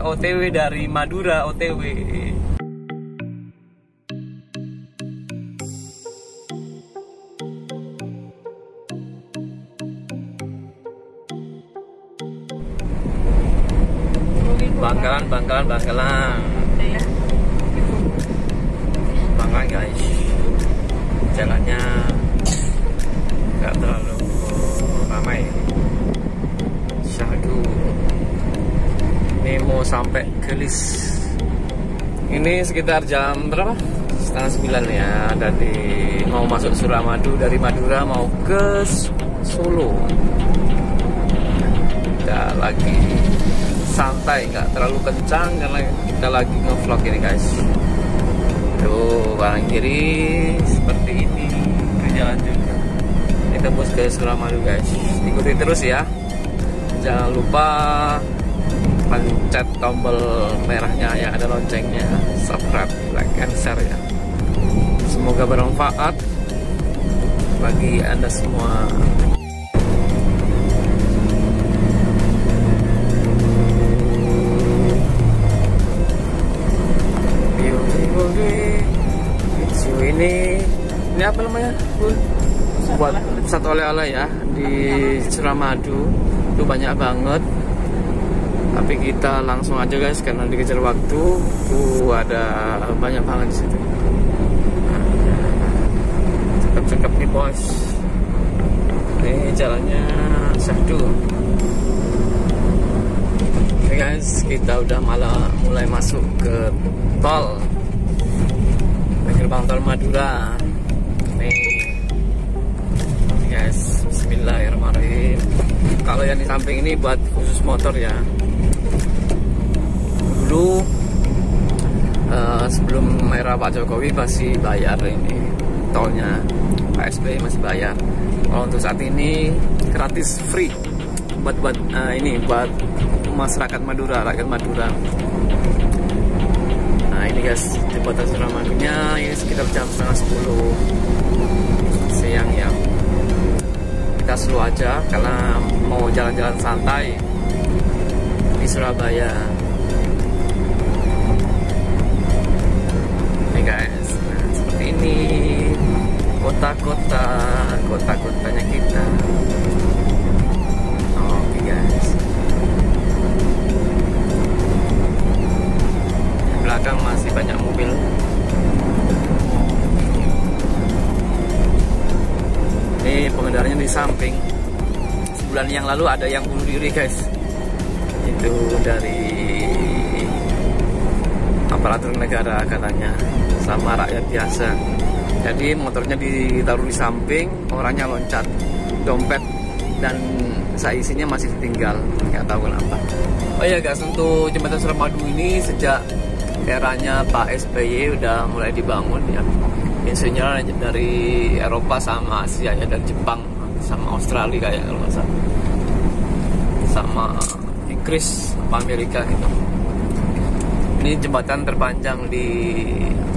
OTW dari Madura OTW. Bangkalan guys, jalannya nggak terlalu ramai. Syahdu ini mau sampai Gelis, ini sekitar jam berapa? Setengah 9 ya. Dari mau masuk Suramadu, dari Madura mau ke Solo. Kita lagi santai, nggak terlalu kencang karena kita lagi ngevlog ini guys. Tuh kanan kiri seperti ini ke jalan juga. Ini tembus ke Suramadu guys. Ikuti terus ya. Jangan lupa pencet tombol merahnya yang ada loncengnya, subscribe, like, and share ya. Semoga bermanfaat bagi Anda semua. Ini apa namanya? Buat satu oleh-oleh ya di Suramadu itu banyak banget. Tapi kita langsung aja guys karena dikejar waktu. Ada banyak banget di situ. Cakep-cakep nih bos. Ini jalannya Syahdu. Oke guys, kita udah mulai masuk ke tol. Gerbang tol Madura. Nih guys, bismillahirrahmanirrahim. Kalau yang di samping ini buat khusus motor ya. Dulu sebelum era Pak Jokowi masih bayar ini tolnya, Pak SBY masih bayar. Kalau untuk saat ini gratis, free buat ini buat masyarakat Madura, rakyat Madura. Nah ini guys, jembatan Suramadunya ini sekitar jam setengah 10 siang ya. Kita slow aja karena mau jalan-jalan santai di Surabaya. Nih guys, nah, seperti ini kota-kotanya kita. Oke guys. Belakang masih banyak mobil. Ini pengendaranya di samping. Sebulan yang lalu ada yang bunuh diri guys. Itu dari aparatur negara katanya, sama rakyat biasa. Jadi motornya ditaruh di samping, orangnya loncat, dompet dan isinya masih tinggal, nggak tahu kenapa. Oh ya guys, untuk jembatan Suramadu ini sejak eranya Pak SBY udah mulai dibangun ya. Insinyur dari Eropa sama Asia ya, dari Jepang sama Australia kayak kalau nggak salah, sama Inggris sama Amerika gitu. Ini jembatan terpanjang di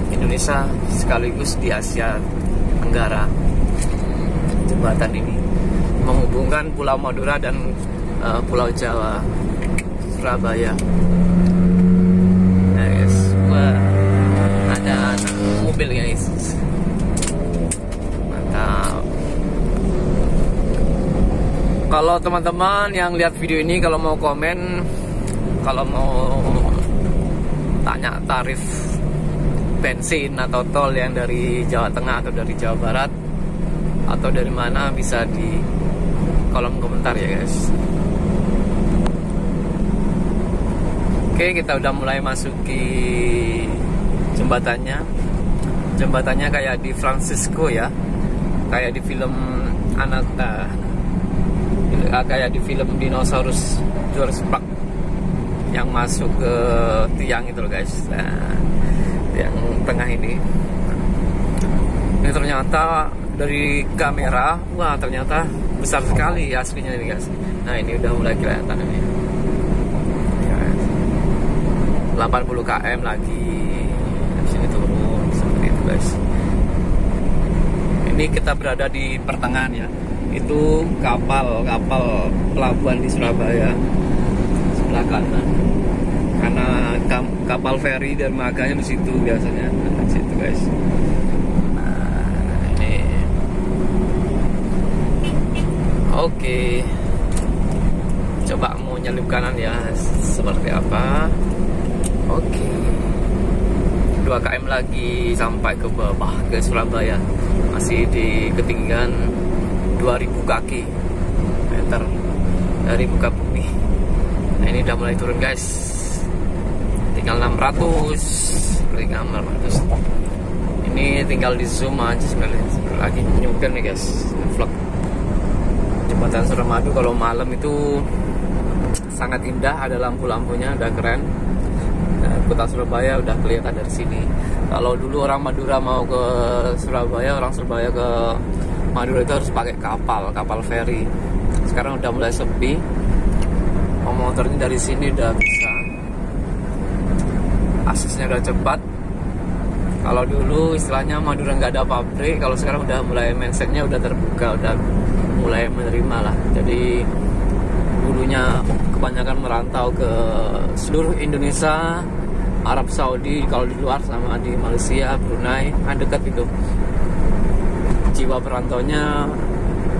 Indonesia sekaligus di Asia Tenggara. Jembatan ini menghubungkan Pulau Madura dan Pulau Jawa, Surabaya. Ada mobil guys, mantap. Kalau teman-teman yang lihat video ini, kalau mau komen, kalau mau tanya tarif bensin atau tol yang dari Jawa Tengah atau dari Jawa Barat atau dari mana, bisa di kolom komentar ya guys. Oke, kita udah mulai masuki jembatannya. Jembatannya kayak di Francisco ya, kayak di film kayak di film dinosaurus Jurassic Park yang masuk ke tiang itu loh guys. Nah, yang tengah ini ternyata dari kamera, wah ternyata besar sekali aslinya ini guys. Nah ini udah mulai kelihatan ini. 80 km lagi sini turun seperti itu guys. Ini kita berada di pertengahan ya. Itu kapal pelabuhan di Surabaya sebelah kanan. Karena kapal feri dermaganya di situ biasanya, di situ guys. Nah, ini oke. Coba mau nyelip kanan ya, seperti apa? Oke. 2 km lagi sampai ke bawah, ke Surabaya. Masih di ketinggian 2000 kaki meter dari muka bumi. Nah, ini udah mulai turun guys. Tinggal 600. Ini tinggal di zoom aja sekalian. Lagi nyupir nih guys, vlog. Jembatan Suramadu kalau malam itu sangat indah, ada lampu-lampunya, udah keren. Kota Surabaya udah kelihatan dari sini. Kalau dulu orang Madura mau ke Surabaya, orang Surabaya ke Madura itu harus pakai kapal feri. Sekarang udah mulai sepi. Motornya dari sini udah bisa. Aksesnya udah cepat. Kalau dulu istilahnya Madura nggak ada pabrik, kalau sekarang udah mulai mindsetnya udah terbuka, udah mulai menerima lah. Jadi dulunya kebanyakan merantau ke seluruh Indonesia, Arab Saudi kalau di luar, sama di Malaysia, Brunei, kan dekat itu. Jiwa perantaunya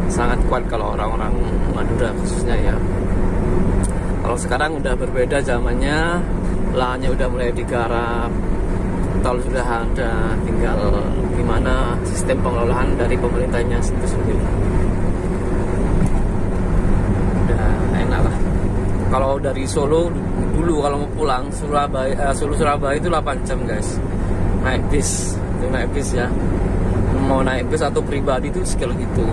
sangat kuat kalau orang-orang Madura khususnya ya. Kalau sekarang udah berbeda zamannya, lahannya udah mulai digarap, tol sudah ada, tinggal gimana sistem pengelolaan dari pemerintahnya itu sendiri. Udah enak lah. Kalau dari Solo dulu kalau mau pulang Solo Surabaya itu 8 jam guys, naik bis ya. Mau naik bis atau pribadi itu sekitar gitu.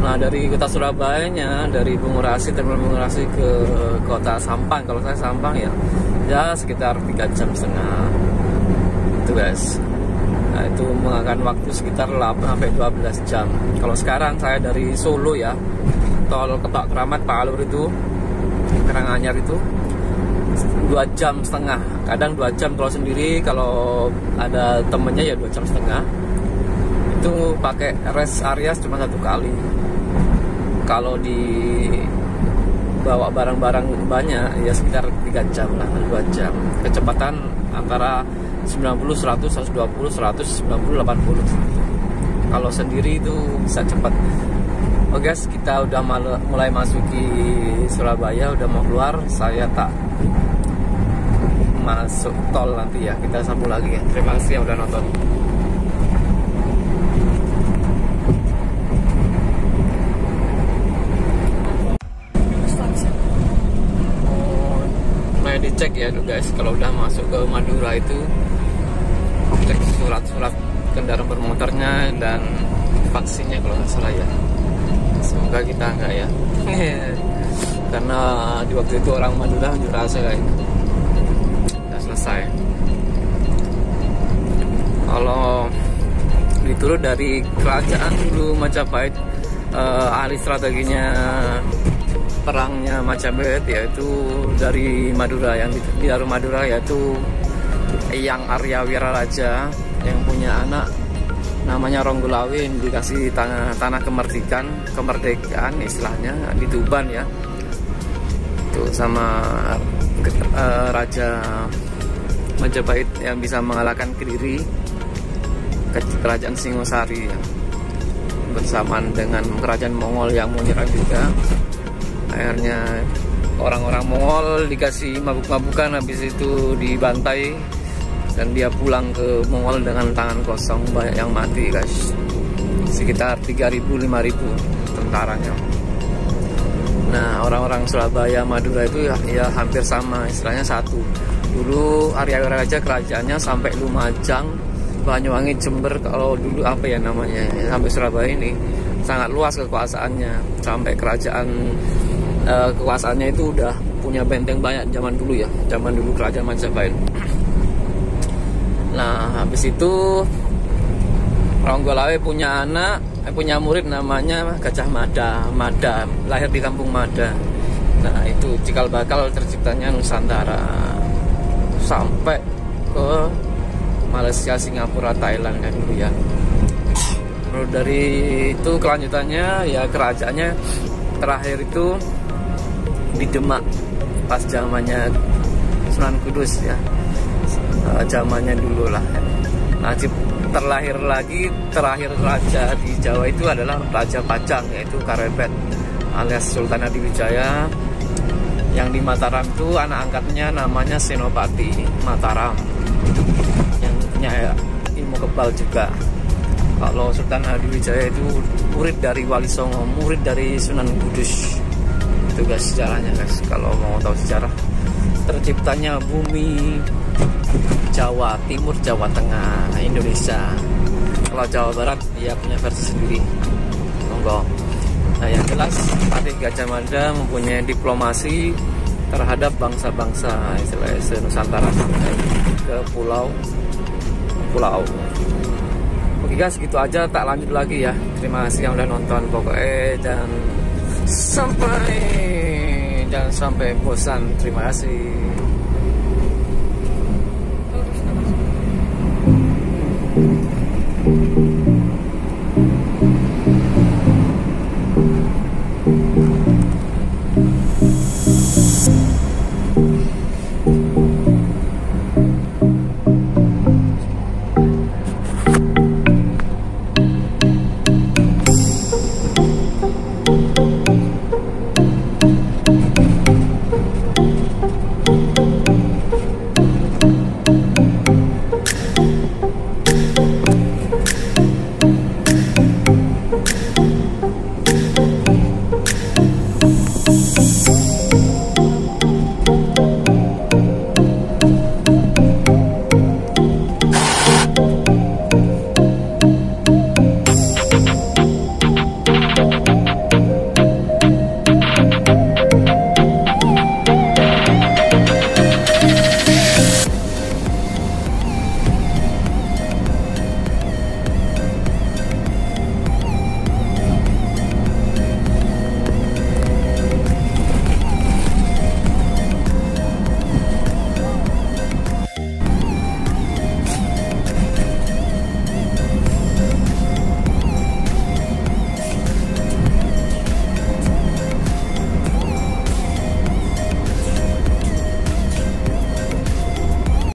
Nah dari kota Surabayanya, dari Bungurasi, terminal Bungurasi ke kota Sampang, kalau saya Sampang ya sekitar 3,5 jam itu guys. Nah itu memakan waktu sekitar 8-12 jam. Kalau sekarang saya dari Solo ya, tol Kepak Keramat Pak Alur itu, Karanganyar itu 2,5 jam. Kadang 2 jam kalau sendiri, kalau ada temennya ya 2,5 jam. Itu pakai rest area cuma 1 kali. Kalau dibawa barang-barang banyak ya sekitar 3 jam lah, 2 jam. Kecepatan antara 90, 100, 120, 100, 90, 80. Kalau sendiri itu bisa cepat. Oke guys, kita udah mulai masuki Surabaya, udah mau keluar. Saya tak masuk tol nanti ya, kita sambung lagi ya. Terima kasih yang udah nonton. Dicek ya tuh guys, kalau udah masuk ke Madura itu cek surat-surat kendaraan bermotornya dan vaksinnya kalau nggak salah ya. Semoga kita enggak ya. Karena di waktu itu orang Madura dirasa kayak udah selesai. Kalau diturut dari kerajaan dulu Majapahit, ahli strateginya perangnya Majapahit yaitu dari Madura, yang di Daru Madura yaitu Yang Arya Wiraraja yang punya anak namanya Ronggolawin, dikasih tanah kemerdekaan istilahnya di Tuban ya. Itu sama Raja Majapahit yang bisa mengalahkan Kediri, kerajaan Singosari ya. Bersamaan dengan kerajaan Mongol yang menyerang juga. Akhirnya orang-orang Mongol dikasih mabuk-mabukan, habis itu dibantai dan dia pulang ke Mongol dengan tangan kosong. Banyak yang mati guys, sekitar 3.000-5.000 tentaranya. Nah orang-orang Surabaya Madura itu ya hampir sama, istilahnya satu. Dulu Arya Wiraraja kerajaannya sampai Lumajang, Banyuwangi, Jember. Kalau dulu apa ya namanya, sampai Surabaya ini sangat luas kekuasaannya. Sampai kekuasaannya itu udah punya benteng banyak zaman dulu ya, zaman dulu kerajaan Majapahit. Nah habis itu Ronggolawe punya murid namanya Gajah Mada, lahir di kampung Mada. Nah itu cikal bakal terciptanya Nusantara sampai ke Malaysia, Singapura, Thailand kan dulu ya. Lalu dari itu kelanjutannya ya kerajaannya terakhir itu di Demak pas zamannya Sunan Kudus ya. zamannya dulu lah. Najib terakhir raja di Jawa itu adalah Raja Pajang, yaitu Karebet alias Sultan Hadiwijaya. Yang di Mataram itu anak angkatnya namanya Senopati Mataram, yang punya ilmu kebal juga. Kalau Sultan Hadiwijaya itu murid dari Wali Songo, murid dari Sunan Kudus. Itu guys sejarahnya guys, kalau mau tahu sejarah terciptanya bumi Jawa Timur, Jawa Tengah, Indonesia. Kalau Jawa Barat dia punya versi sendiri. Monggo. Nah yang jelas Patih Gajah Mada mempunyai diplomasi terhadap bangsa-bangsa istilahnya Nusantara ke pulau. Oke guys, gitu aja, tak lanjut lagi ya. Terima kasih yang udah nonton pokoknya, dan jangan sampai bosan. Terima kasih.